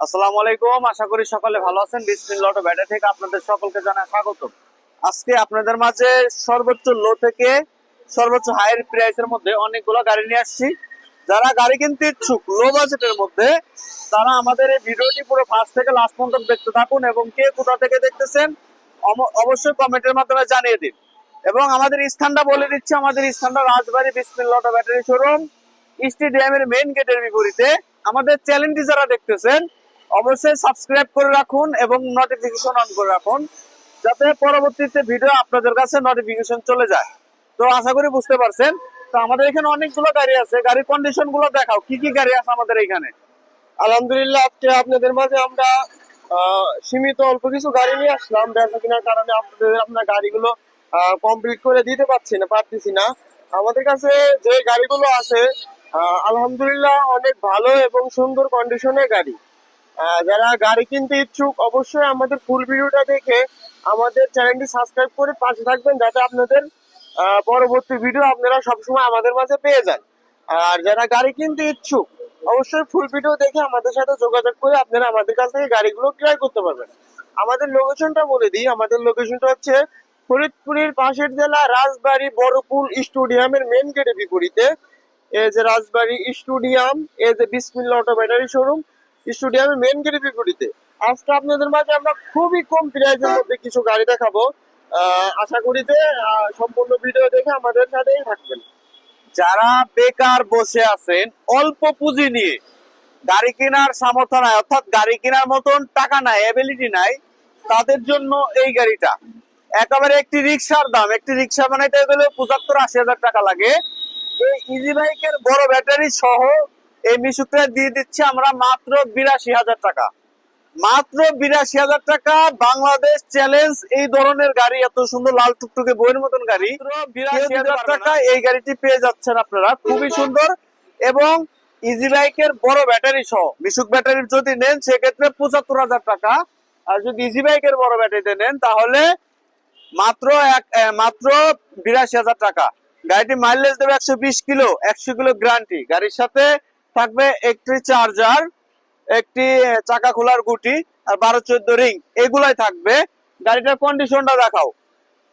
আসসালামু আলাইকুম, আশা করি সকলে ভালো আছেন। বিসমিল্লাহ অটো ব্যাটারি থেকে আপনাদের সকলকে জানাই স্বাগত। আজকে আপনাদের মাঝে সর্বোচ্চ লো থেকে সর্বোচ্চ হাইয়ের প্রাইসের মধ্যে অনেকগুলো গাড়ি নিয়ে আসছি। যারা গাড়ি কিনতে ইচ্ছুক লো বাজেটের মধ্যে, তারা আমাদের এই ভিডিওটি পুরো ফার্স্ট থেকে লাস্ট পর্যন্ত দেখতে থাকুন এবং কে কোথা থেকে দেখতেছেন অবশ্যই কমেন্টের মাধ্যমে জানিয়ে দিন। এবং আমাদের স্থানটা বলে দিচ্ছি, আমাদের স্থানটা রাজবাড়ী বিসমিল্লাহ অটো ব্যাটারি শোরুম, স্টেডিয়ামের মেইন গেটের বিপরীতে। আমাদের চ্যানেলটি যারা দেখতেছেন অবশ্যই সাবস্ক্রাইব করে রাখুন এবং নোটিফিকেশন অন করে রাখুন, যাতে পরবর্তীতে ভিডিও আপনাদের কাছে নোটিফিকেশন চলে যায়। তো আশা করি বুঝতে পারছেন। তো আমাদের এখানে অনেকগুলো গাড়ি আছে, গাড়ির কন্ডিশন গুলো দেখাও, কি কি গাড়ি আছে আমাদের এখানে। আলহামদুলিল্লাহ, আজকে আপনাদের মাঝে আমরা সীমিত অল্প কিছু গাড়ি নিয়ে আসলাম। বেচা কেনার কারণে আপনার গাড়িগুলো কমপ্লিট করে দিতে পারতেছি না। আমাদের কাছে যে গাড়িগুলো আছে আলহামদুলিল্লাহ অনেক ভালো এবং সুন্দর কন্ডিশনের গাড়ি। যারা গাড়ি কিনতে ইচ্ছুক অবশ্যই আমাদের ফুল ভিডিওটা দেখে আমাদের চ্যানেলটি সাবস্ক্রাইব করে পাশে থাকবেন, যাতে আপনাদের পরবর্তী ভিডিও আপনারা সবসময় আমাদের মাঝে পেয়ে যান। আর যারা গাড়ি কিনতে ইচ্ছুক অবশ্যই ফুল ভিডিও দেখে আমাদের সাথে যোগাযোগ করে আপনারা আমাদের কাছ থেকে গাড়িগুলো ক্রয় করতে পারবেন। আমাদের লোকেশনটা বলে দিই, আমাদের লোকেশনটা হচ্ছে ফরিদপুরের পাশের জেলা রাজবাড়ী বড়পুল স্টেডিয়ামের মেন গেটের বিপরীতে। এই যে রাজবাড়ী স্টেডিয়াম, এই যে বিসমিল্লাহ অটো ব্যাটারি শোরুম, স্টেডিয়ামের মেন গেটের বিপরীতে। আজকে আপনাদের মাঝে আমরা খুবই কম প্রাইসের মধ্যে কিছু গাড়ি দেখাবো। আশা করি যে সম্পূর্ণ ভিডিও দেখে আমাদের সাথেই থাকবেন। যারা বেকার বসে আছেন, অল্প পুঁজি নিয়ে গাড়ি কেনার সামর্থ্য নাই, অর্থাৎ গাড়ি কেনার মতন টাকা নাই, অ্যাবিলিটি নাই, তাদের জন্য এই গাড়িটা একেবারে একটি রিক্সার দাম। একটি রিক্সা বানাইতে গেলে ৭৫-৮০ হাজার টাকা লাগে। এই ইজি বাইকের বড় ব্যাটারি সহ এই মিশুকটা দিয়ে দিচ্ছি আমরা মাত্র ৮২,০০০ টাকা। মাত্র ৮২,০০০ টাকা, বাংলাদেশ চ্যালেঞ্জ। এই ধরনের গাড়ি, এত সুন্দর লাল টুকটুকে বইয়ের মতন গাড়ি, ৮২,০০০ টাকা এই গাড়িটি পেয়ে যাচ্ছেন আপনারা। খুবই সুন্দর এবং ইজি বাইকের বড় ব্যাটারি সহ। মিশুক ব্যাটারির যদি নেন সেক্ষেত্রে ৭৫,০০০ টাকা, আর যদি ইজি বাইকের বড় ব্যাটারিতে নেন তাহলে মাত্র ৮২,০০০ টাকা। গাড়িটি মাইলেজ দেবে ১২০ কিলো, ১০০ কিলো গ্যারান্টি। গাড়ির সাথে থাকবে একটি চার্জার, একটি চাকা খোলার গুটি আর ১২-১৪ রিং, এগুলাই থাকবে। গাড়িটার কন্ডিশনটা দেখাও।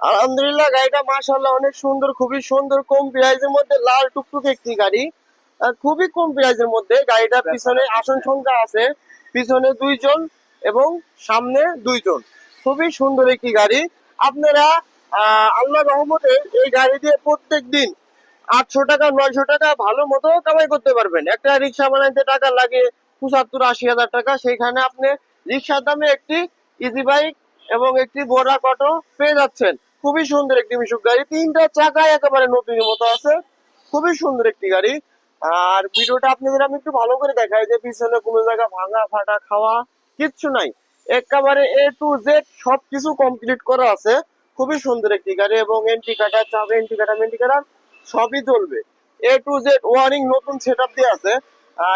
আলহামদুলিল্লাহ, গাড়িটা মাশাআল্লাহ অনেক সুন্দর, খুবই সুন্দর, কম প্রাইসের মধ্যে লাল টুকটুকে একটি গাড়ি। খুবই কম প্রাইসের মধ্যে গাড়িটার পিছনে আসন সংখ্যা আছে, পিছনে ২ জন এবং সামনে ২ জন। খুবই সুন্দর একটি গাড়ি। আপনারা আল্লাহ রহমতে এই গাড়ি দিয়ে প্রত্যেক দিন ৮০০ টাকা ৯০০ টাকা ভালো মতো কামাই করতে পারবেন। একটা রিক্সা বানাইতে টাকা লাগে ৭৫-৮০ হাজার টাকা, সেইখানে আপনি রিক্সার দামে একটি ইজি বাইক এবং একটি বোরা অটো পেয়ে যাচ্ছেন। খুবই সুন্দর একটি মিশুক গাড়ি, ৩টা চাকায় একেবারে নতুনের মতো আছে। খুবই সুন্দর একটি গাড়ি। আর ভিডিওটা আপনাদের আমি একটু ভালো করে দেখাই যে পিছনে কোনো জায়গা ভাঙা ফাটা খাওয়া কিচ্ছু নাই, একেবারে A to Z সবকিছু কমপ্লিট করা আছে। খুবই সুন্দর একটি গাড়ি এবং এন্ট্রি কাটার চাবে, এন্ট্রি কাটা মেন্ট্রি কাটার সবই চলবে। A to Z ওয়ারিং নতুন সেট আপ দিয়ে আছে।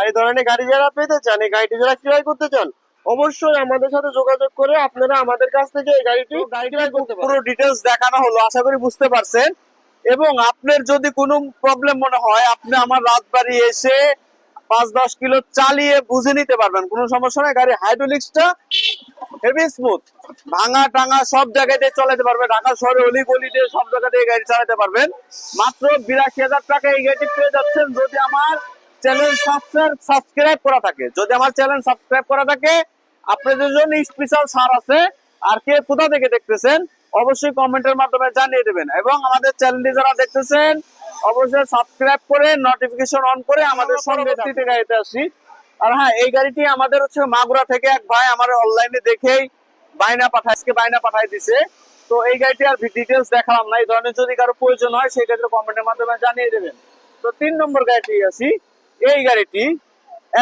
এই ধরনের গাড়ি যারা পেতে চান, এই গাড়িটি যারা ক্রয় করতে চান অবশ্যই আমাদের সাথে যোগাযোগ করে আপনারা আমাদের কাছ থেকে এই গাড়িটি ক্রয় করতে পারেন। পুরো ডিটেলস দেখানো হলো, আশা করি বুঝতে পারছেন। এবং আপনার যদি কোনো প্রবলেম মনে হয়, আপনি আমার রাজবাড়ী এসে ৫-১০ কিলো চালিয়ে বুঝে নিতে পারবেন, কোনো সমস্যা নাই। গাড়ি হাইড্রোলিক্সটা হেভি স্মুথ, ভাঙা টাঙা সব জায়গাতে চালাতে পারবেন। ঢাকা শহরে অলি গলিতে সব জায়গাতে এই গাড়ি চালাতে পারবেন। মাত্র ৮২,০০০ টাকা এই গাড়ি পেয়ে যাচ্ছেন যদি আমার চ্যানেল সাবস্ক্রাইব করা থাকে। যদি আমার চ্যানেল সাবস্ক্রাইব করা থাকে আপনাদের জন্য স্পেশাল ছাড় আছে। আর কে কোথা থেকে দেখতেছেন অবশ্যই কমেন্টের মাধ্যমে জানিয়ে দেবেন। এবং আমাদের চ্যানেলটি যারা দেখতেছেন অবশ্যই সাবস্ক্রাইব করে নোটিফিকেশন অন করে আমাদের সঙ্গে গাড়িতে আসি। আর হ্যাঁ, এই গাড়িটি আমাদের হচ্ছে মাগুরা থেকে এক ভাই আমার অনলাইনে দেখেই বাইনা পাঠাই দিছে। তো এই গাড়িটি আর ডিটেলস দেখালাম না। এই ধরনের যদি কারো প্রয়োজন হয় সেক্ষেত্রে কমেন্টের মাধ্যমে জানিয়ে দেবেন। তো ৩ নম্বর গাড়িটি আসি। এই গাড়িটি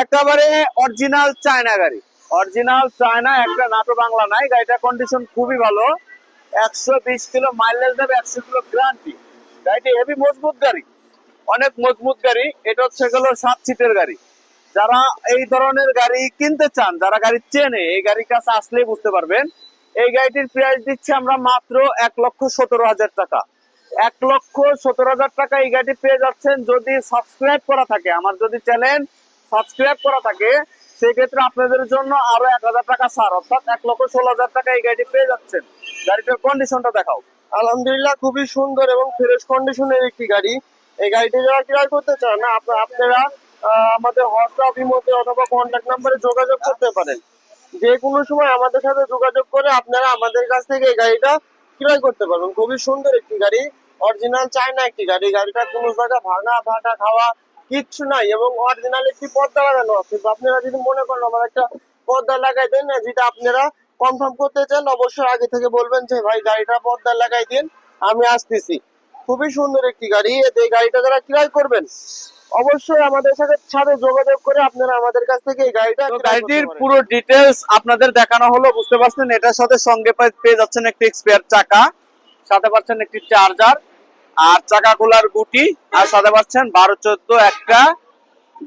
একেবারে অরিজিনাল চায়না গাড়ি, অরিজিনাল চায়না, একটা নাটো বাংলা নাই। গাড়িটার কন্ডিশন খুবই ভালো, ১২০ কিলো মাইলেজ দেবে, ১০০ কিলো গ্যারান্টি। গাড়িটি হেভি মজবুত গাড়ি, অনেক মজবুত গাড়ি। এটা হচ্ছে গেল ৭ সিটের গাড়ি। যারা এই ধরনের গাড়ি কিনতে চান, যারা গাড়ি চেনে, এই গাড়ির কাছে আসলেই বুঝতে পারবেন। এই গাড়িটির প্রাইস দিচ্ছি আমরা মাত্র ১,১৭,০০০ টাকা। ১,১৭,০০০ টাকা এই গাড়ি পেয়ে যাচ্ছেন যদি সাবস্ক্রাইব করা থাকে। আমার যদি চ্যানেল সাবস্ক্রাইব করা থাকে সেক্ষেত্রে আপনাদের জন্য আরো 1,000 টাকা ছাড়, অর্থাৎ 1,16,000 টাকা এই গাড়িটি পেয়ে যাচ্ছেন। গাড়িটার কন্ডিশনটা দেখাও। আলহামদুলিল্লাহ, খুবই সুন্দর এবং ফ্রেশ কন্ডিশনের একটি গাড়ি। এই গাড়িটি যারা ক্রয় করতে চান না, আপনারা আমাদের হোয়াটসঅ্যাপ, ইমোতে অথবা কন্ট্যাক্ট নাম্বারে যোগাযোগ করতে পারেন। যে কোনো সময় আমাদের সাথে যোগাযোগ করে আপনারা আমাদের কাছ থেকে এই গাড়িটা ক্রয় করতে পারবেন। খুবই সুন্দর একটি গাড়ি, অরিজিনাল চায়না একটি গাড়ি। গাড়িটা কোনো জায়গা ভাঙা ফাটা খাওয়া কিচ্ছু নাই এবং অরিজিনাল একটি পর্দা লাগানো আছে। তো আপনারা যদি মনে করেন আমার একটা পর্দা লাগাই দেন না, যেটা আপনারা কনফার্ম করতে চান, অবশ্যই আগে থেকে বলবেন যে ভাই গাড়িটা পর্দা লাগাই দিন, আমি আসতেছি। খুবই সুন্দর একটি গাড়ি। এই গাড়িটা যারা ক্রয় করবেন অবশ্যই আমাদের সাথে যোগাযোগ করে আপনারা আমাদের কাছ থেকে এই গাড়িটা তো ক্রয় করতে গাড়িটির পারেন। পুরো ডিটেলস আপনাদের দেখানো হলো, বুঝতে পারছেন। এটার সাথে সঙ্গে পেয়ে যাচ্ছেন একটি স্পেয়ার চাকা, সাথে পাচ্ছেন একটি চার্জার, আর চাকাগুলার গুটি, আর সাথে পাচ্ছেন 12-14 একটা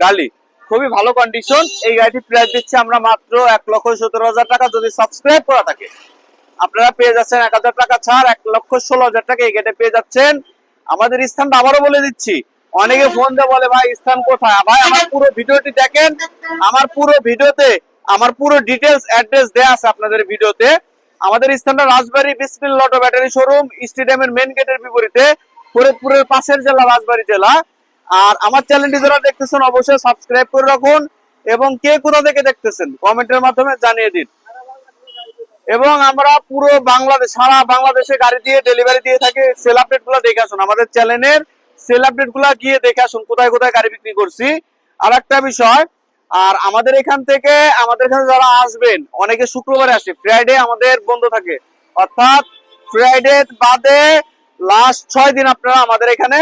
গালি। খুবই ভালো কন্ডিশন। এই গাড়িটি প্রাইস দিচ্ছি আমরা মাত্র 1,17,000 টাকা। যদি সাবস্ক্রাইব করা থাকে আপনারা পেয়ে যাচ্ছেন 1,000 টাকা ছাড়, 1,16,000 টাকা এই গাড়িতে পেয়ে যাচ্ছেন। আমাদের স্থানটা আবারও বলে দিচ্ছি, অনেকে ফোন দিয়ে বলে ভাই স্থান কোথায়। ভাই আমার পুরো ভিডিওটি দেখেন, আমার পুরো ভিডিওতে আমার পুরো ডিটেলস অ্যাড্রেস দেয়া আছে আপনাদের ভিডিওতে। আমাদের স্থানটা রাজবাড়ী বিসমিল্লাহ অটো ব্যাটারি শোরুম, স্টেডিয়ামের মেন গেটের বিপরীতে, ফরিদপুরের পাশের জেলা রাজবাড়ী জেলা। আর আমার চ্যানেলটি যারা দেখতেছেন অবশ্যই সাবস্ক্রাইব করে রাখুন, এবং কে কোথা থেকে দেখতেছেন কমেন্টের মাধ্যমে জানিয়ে দিন। এবং আমরা পুরো বাংলাদেশ, সারা বাংলাদেশে গাড়ি দিয়ে ডেলিভারি দিয়ে থাকি। সেল আপডেট গুলো দেখে আসুন, আমাদের চ্যানেলের সেল আপডেট গুলা গিয়ে দেখে আসুন কোথায় কোথায় গাড়ি বিক্রি করছি। আর একটা বিষয়, আর আমাদের এখান থেকে আমাদের এখানে যারা আসবেন, অনেকে শুক্রবারে আসে, ফ্রাইডে আমাদের বন্ধ থাকে, অর্থাৎ ফ্রাইডে বাদে লাস্ট 6 দিন আপনারা আমাদের এখানে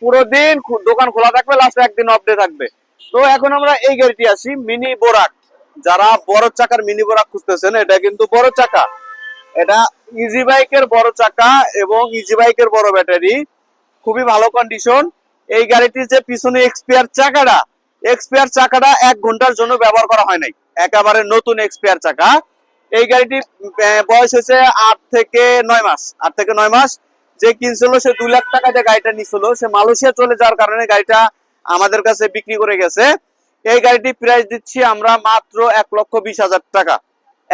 পুরো দিন দোকান খোলা থাকবে, লাস্ট একদিন অফ ডে থাকবে। তো এখন আমরা এই গাড়িটি আসি, মিনি বোরাক। যারা বড় চাকার মিনি বোরাক খুঁজতেছেন, এটা কিন্তু বড় চাকা, এটা ইজি বাইকের বড় চাকা এবং ইজি বাইকের বড় ব্যাটারি, খুবই ভালো কন্ডিশন। এই গাড়িটির যে পিছনে এক্সপিয়ার চাকাটা 1 ঘন্টার জন্য ব্যবহার করা হয় নাই, একেবারে নতুন এক্সপিয়ার চাকা। এই গাড়িটির বয়স হয়েছে 8 থেকে 9 মাস। 8 থেকে 9 মাস। যে কিনছিল সে 2 লাখ টাকা দিয়ে গাড়িটা নিছিল, সে মালয়েশিয়া চলে যাওয়ার কারণে গাড়িটা আমাদের কাছে বিক্রি করে গেছে। এই গাড়িটি প্রাইস দিচ্ছি আমরা মাত্র 1,20,000 টাকা।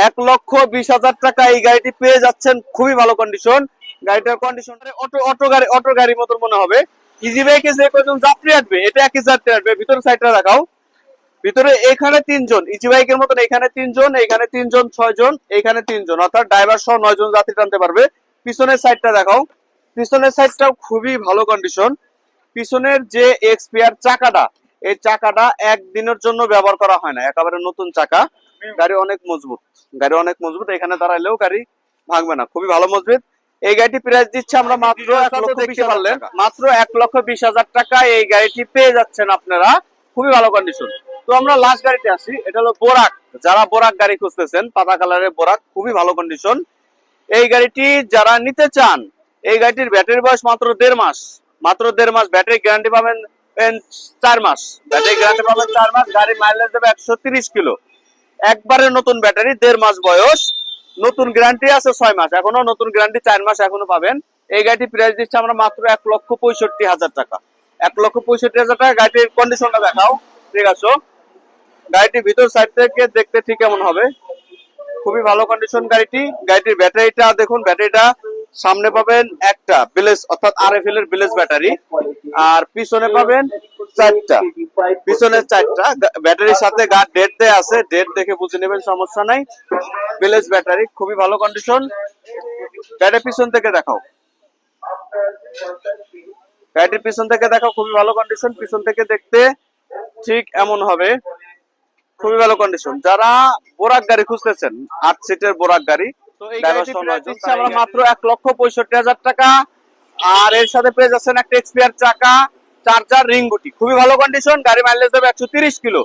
1,20,000 টাকা এই গাড়িটি পেয়ে যাচ্ছেন, খুবই ভালো কন্ডিশন। গাড়িটার কন্ডিশন অটো গাড়ির মতন মনে হবে। ইজি বাইকে যে কয়জন যাত্রী আসবে, এটা একই যাত্রী আসবে। ভিতরে সাইডটা দেখাও, ভিতরে এখানে 3 জন, ইজি বাইকের মতন এখানে 3 জন, এখানে 3 জন, 6 জন, এখানে 3 জন, অর্থাৎ ড্রাইভার সহ 9 জন যাত্রী টানতে পারবে। পিছনের সাইডটা দেখাও, পিছনের সাইডটাও খুবই ভালো কন্ডিশন। পিছনের যে এক্সপিয়ার চাকাটা, এই চাকাটা একদিনের জন্য ব্যবহার করা হয় না, একেবারে নতুন চাকা। গাড়ি অনেক মজবুত, এখানে দাঁড়াইলেও গাড়ি ভাঙবে না, খুবই ভালো মজবুত। এই গাড়িটি প্রাইস দিচ্ছে আমরা মাত্র 1,20,000 টাকা। এই গাড়িটি পেয়ে যাচ্ছেন আপনারা, খুবই ভালো কন্ডিশন। তো আমরা লাস্ট গাড়িতে আসি, এটা হলো বোরাক। যারা বোরাক গাড়ি খুঁজতেছেন, পাতা কালারের বোরাক, খুবই ভালো কন্ডিশন। এই গাড়িটি যারা নিতে চান, এই গাড়িটির ব্যাটারি বয়স মাত্র 1.5 মাস, ব্যাটারি গ্যারান্টি পাবেন 4 মাস, গাড়ি মাইলেজ দেবে 130 কিলো। একবারে নতুন ব্যাটারি, 1.5 মাস বয়স, নতুন গ্যারান্টি আছে 6 মাস, এখনো নতুন গ্যারান্টি 4 মাস এখনো পাবেন। এই গাড়িটি প্রাইস দিচ্ছে আমরা মাত্র 1,65,000 টাকা। 1,65,000 টাকা। গাড়িটির কন্ডিশনটা দেখাও, ঠিক আছে। গাড়িটির ভিতর সাইড থেকে দেখতে ঠিক কেমন হবে, খুবই ভালো কন্ডিশন গাড়িটি। গাড়িটির ব্যাটারিটা দেখুন, ব্যাটারিটা সামনে পাবেন একটা ব্লেজ, অর্থাৎ RFL এর ব্লেজ ব্যাটারি, আর পিছনে পাবেন 4টা, পিছনের 4টা। ব্যাটারির সাথে ডেট দেয়া আছে, ডেট দেখে বুঝে নেবেন, সমস্যা নাই। ব্লেজ ব্যাটারি, খুবই ভালো কন্ডিশন। গাড়ির পিছন থেকে দেখাও, গাড়িটির পিছন থেকে দেখাও, খুবই ভালো কন্ডিশন। পিছন থেকে দেখতে ঠিক এমন হবে, খুবই ভালো কন্ডিশন। যারা বোরাক গাড়ি খুঁজতেছেন, 8 সিটের বোরাক গাড়ি, তো এই গাড়িটি দিচ্ছি আমরা মাত্র 1,65,000 টাকা। আর এর সাথে পেয়ে যাচ্ছেন একটা এক্সপিয়ার চাকা, চার্জার, রিং বুটি, খুবই ভালো কন্ডিশন। গাড়ি মাইলেজ দেবে 130 কিলো।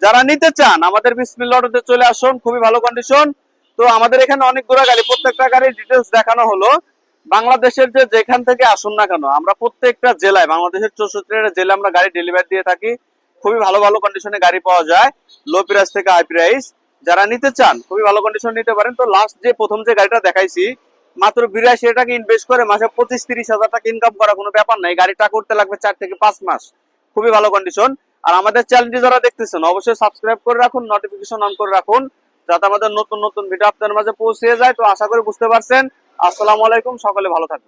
যারা নিতে চান আমাদের বিসমিল্লাহ অটোতে চলে আসুন, খুবই ভালো কন্ডিশন। তো আমাদের এখানে অনেকগুলো গাড়ি, প্রত্যেকটা গাড়ির ডিটেলস দেখানো হলো। বাংলাদেশের যেখান থেকে আসুন না কেন, আমরা প্রত্যেকটা জেলায়, বাংলাদেশের 64টা জেলায় আমরা গাড়ি ডেলিভারি দিয়ে থাকি। খুবই ভালো ভালো কন্ডিশনে গাড়ি পাওয়া যায়, লো প্রাইস থেকে হাই প্রাইস। যারা নিতে চান খুবই ভালো কন্ডিশন নিতে পারেন। তো লাস্ট প্রথম যে গাড়িটা দেখাইছি, মাত্র 82 টাকা ইনভেস্ট করে মাসে 25-30 হাজার টাকা ইনকাম করা কোনো ব্যাপার নাই। গাড়িটা করতে লাগবে 4 থেকে 5 মাস, খুবই ভালো কন্ডিশন। আর আমাদের চ্যানেলটি যারা দেখতেছেন অবশ্যই সাবস্ক্রাইব করে রাখুন, নোটিফিকেশন অন করে রাখুন, যাতে আমাদের নতুন নতুন ভিডিও আপনাদের মাঝে পৌঁছে যায়। তো আশা করি বুঝতে পারছেন। আসসালামু আলাইকুম, সকলে ভালো থাকবেন।